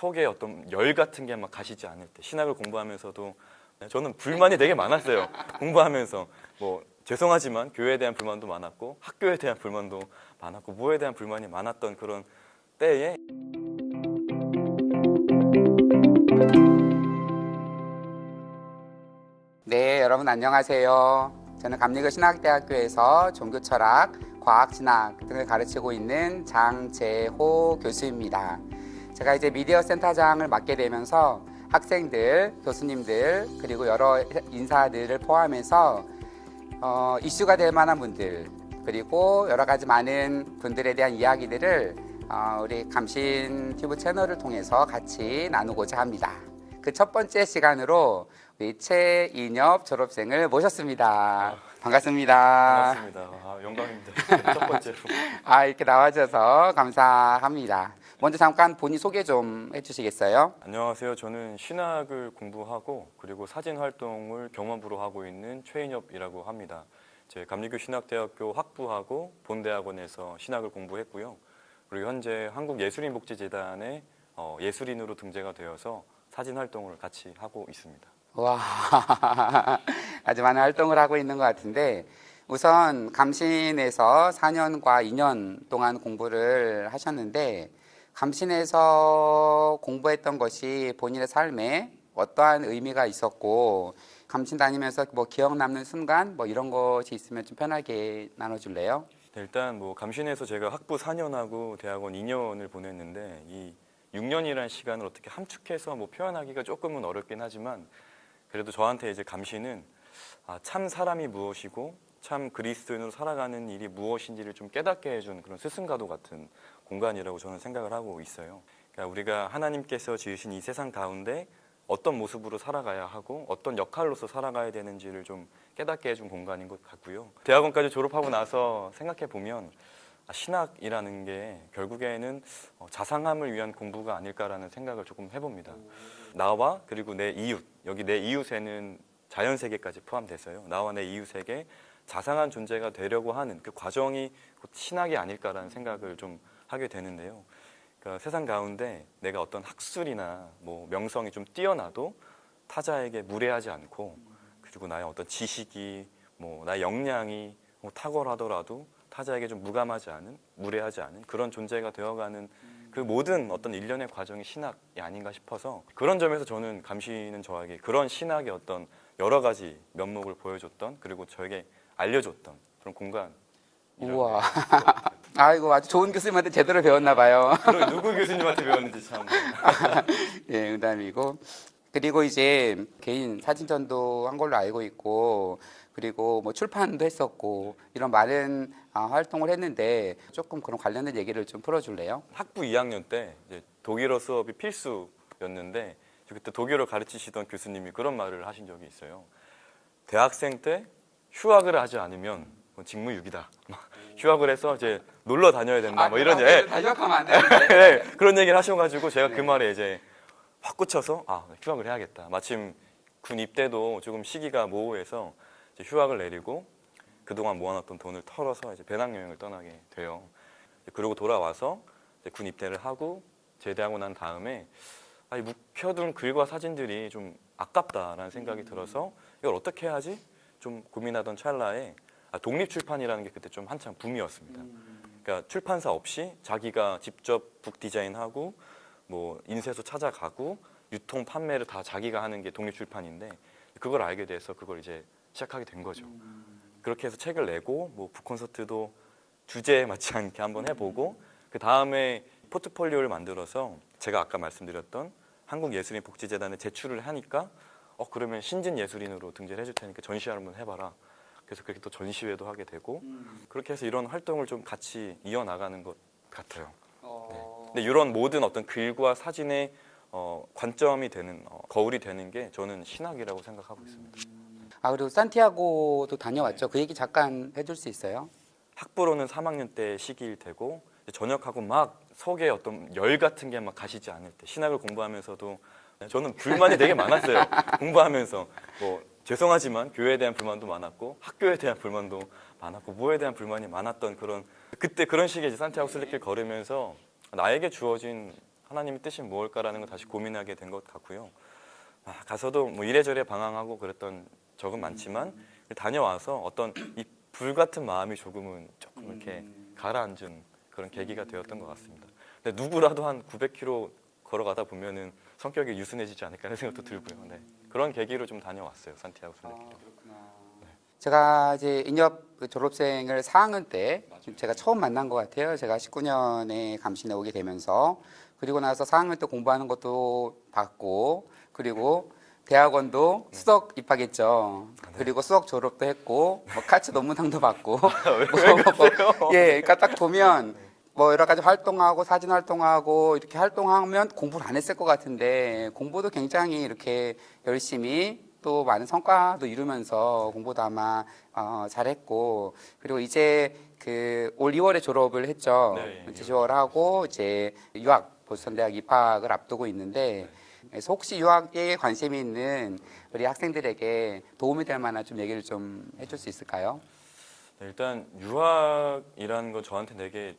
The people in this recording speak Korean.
속에 어떤 열 같은 게 막 가시지 않을 때, 신학을 공부하면서도 저는 불만이 되게 많았어요. 공부하면서 뭐 죄송하지만 교회에 대한 불만도 많았고 학교에 대한 불만도 많았고 뭐에 대한 불만이 많았던 그런 때에 네, 여러분 안녕하세요. 저는 감리교 신학대학교에서 종교철학, 과학신학 등을 가르치고 있는 장재호 교수입니다. 제가 이제 미디어 센터장을 맡게 되면서 학생들, 교수님들, 그리고 여러 인사들을 포함해서 이슈가 될 만한 분들, 그리고 여러 가지 많은 분들에 대한 이야기들을 우리 감신 튜브 채널을 통해서 같이 나누고자 합니다. 그 첫 번째 시간으로 우리 최인엽 졸업생을 모셨습니다. 반갑습니다. 반갑습니다. 영광입니다. 첫 번째로. 이렇게 나와줘서 감사합니다. 먼저 잠깐 본인 소개 좀 해주시겠어요? 안녕하세요. 저는 신학을 공부하고 그리고 사진 활동을 경험부로 하고 있는 최인엽이라고 합니다. 제 감리교 신학대학교 학부하고 본대학원에서 신학을 공부했고요. 그리고 현재 한국예술인복지재단에 예술인으로 등재가 되어서 사진 활동을 같이 하고 있습니다. 와, 아주 많은 활동을 하고 있는 것 같은데, 우선 감신에서 4년과 2년 동안 공부를 하셨는데, 감신에서 공부했던 것이 본인의 삶에 어떠한 의미가 있었고, 감신 다니면서 뭐 기억 남는 순간 뭐 이런 것이 있으면 좀 편하게 나눠줄래요? 네, 일단 뭐 감신에서 제가 학부 4년하고 대학원 2년을 보냈는데 이 6년이라는 시간을 어떻게 함축해서 뭐 표현하기가 조금은 어렵긴 하지만 그래도 저한테 이제 감신은 참 사람이 무엇이고 참 그리스도인으로 살아가는 일이 무엇인지를 좀 깨닫게 해준 그런 스승과도 같은 공간이라고 저는 생각을 하고 있어요. 그러니까 우리가 하나님께서 지으신 이 세상 가운데 어떤 모습으로 살아가야 하고 어떤 역할로서 살아가야 되는지를 좀 깨닫게 해준 공간인 것 같고요. 대학원까지 졸업하고 나서 생각해 보면 신학이라는 게 결국에는 자상함을 위한 공부가 아닐까라는 생각을 조금 해봅니다. 나와 그리고 내 이웃, 여기 내 이웃에는 자연세계까지 포함됐어요. 나와 내 이웃에게 자상한 존재가 되려고 하는 그 과정이 곧 신학이 아닐까라는 생각을 좀 하게 되는데요. 그러니까 세상 가운데 내가 어떤 학술이나 뭐 명성이 좀 뛰어나도 타자에게 무례하지 않고 그리고 나의 어떤 지식이 뭐 나의 역량이 뭐 탁월하더라도 타자에게 좀 무감하지 않은, 무례하지 않은 그런 존재가 되어가는 그 모든 어떤 일련의 과정이 신학이 아닌가 싶어서 그런 점에서 저는 감신은 저에게 그런 신학의 어떤 여러 가지 면목을 보여줬던 그리고 저에게 알려줬던 그런 공간. 우와. 아이고, 아주 좋은 교수님한테 제대로 배웠나 봐요. 누구 교수님한테 배웠는지 참. 예, 농담이고. 그리고 이제 개인 사진전도 한 걸로 알고 있고, 그리고 뭐 출판도 했었고, 이런 많은 활동을 했는데, 조금 그런 관련된 얘기를 좀 풀어줄래요? 학부 2학년 때 이제 독일어 수업이 필수였는데 그때 독일어 가르치시던 교수님이 그런 말을 하신 적이 있어요. 대학생 때 휴학을 하지 않으면 직무유기다. 휴학을 해서 이제 놀러 다녀야 된다. 뭐 이런 다시 휴학하면 안 되는데. 네, 그런 얘기를 하셔가지고 제가 그 말에 이제 확 꽂혀서 휴학을 해야겠다. 마침 군 입대도 조금 시기가 모호해서 이제 휴학을 내리고 그동안 모아놨던 돈을 털어서 이제 배낭여행을 떠나게 돼요. 그리고 돌아와서 이제 군 입대를 하고 제대하고 난 다음에 묵혀둔 글과 사진들이 좀 아깝다라는 생각이 들어서 이걸 어떻게 해야지? 좀 고민하던 찰나에 독립출판이라는 게 그때 좀 한창 붐이었습니다. 그러니까 출판사 없이 자기가 직접 북 디자인하고 뭐 인쇄소 찾아가고 유통 판매를 다 자기가 하는 게 독립출판인데 그걸 알게 돼서 그걸 이제 시작하게 된 거죠. 그렇게 해서 책을 내고 뭐 북 콘서트도 주제에 맞지 않게 한번 해보고 그 다음에 포트폴리오를 만들어서 제가 아까 말씀드렸던 한국예술인복지재단에 제출을 하니까 그러면 신진예술인으로 등재를 해줄 테니까 전시회를 한번 해봐라. 그래서 그렇게 또 전시회도 하게 되고 그렇게 해서 이런 활동을 좀 같이 이어나가는 것 같아요. 네. 근데 이런 모든 어떤 글과 사진의 관점이 되는 거울이 되는 게 저는 신학이라고 생각하고 있습니다. 그리고 산티아고도 다녀왔죠. 그 얘기 잠깐 해줄 수 있어요? 학부로는 3학년 때 시기일 테고 전역하고 막 속에 어떤 열 같은 게 막 가시지 않을 때 신학을 공부하면서도 저는 불만이 되게 많았어요. 공부하면서 뭐 죄송하지만 교회에 대한 불만도 많았고 학교에 대한 불만도 많았고 뭐에 대한 불만이 많았던 그때 그런 시기에 산티아고 순례길 걸으면서 나에게 주어진 하나님의 뜻이 무엇일까라는 걸 다시 고민하게 된 것 같고요. 가서도 뭐 이래저래 방황하고 그랬던 적은 많지만 다녀와서 어떤 이 불같은 마음이 조금 이렇게 가라앉은 그런 계기가 되었던 것 같습니다. 근데 누구라도 한 900km 걸어가다 보면은 성격이 유순해지지 않을까라는 생각도 들고요. 네. 그런 계기로 좀 다녀왔어요. 산티아고 순례길을. 제가 이제 인협 그 졸업생을 4학년 때 제가 처음 만난 것 같아요. 제가 19년에 감신에 오게 되면서 그리고 나서 4학년 때 공부하는 것도 봤고 그리고 대학원도 수석 입학했죠. 그리고 수석 졸업도 했고 뭐 카츠 논문상도 받고 예, 그러니까 딱 보면 뭐 여러 가지 활동하고 사진 활동하고 이렇게 활동하면 공부를 안 했을 것 같은데 공부도 굉장히 이렇게 열심히 또 많은 성과도 이루면서 공부도 아마 잘했고 그리고 이제 그 올 2월에 졸업을 했죠. 네, 예. 재수하고 이제 유학 보스턴 대학 입학을 앞두고 있는데 그래서 혹시 유학에 관심이 있는 우리 학생들에게 도움이 될 만한 좀 얘기를 좀 해줄 수 있을까요? 네, 일단 유학이라는 건 저한테 되게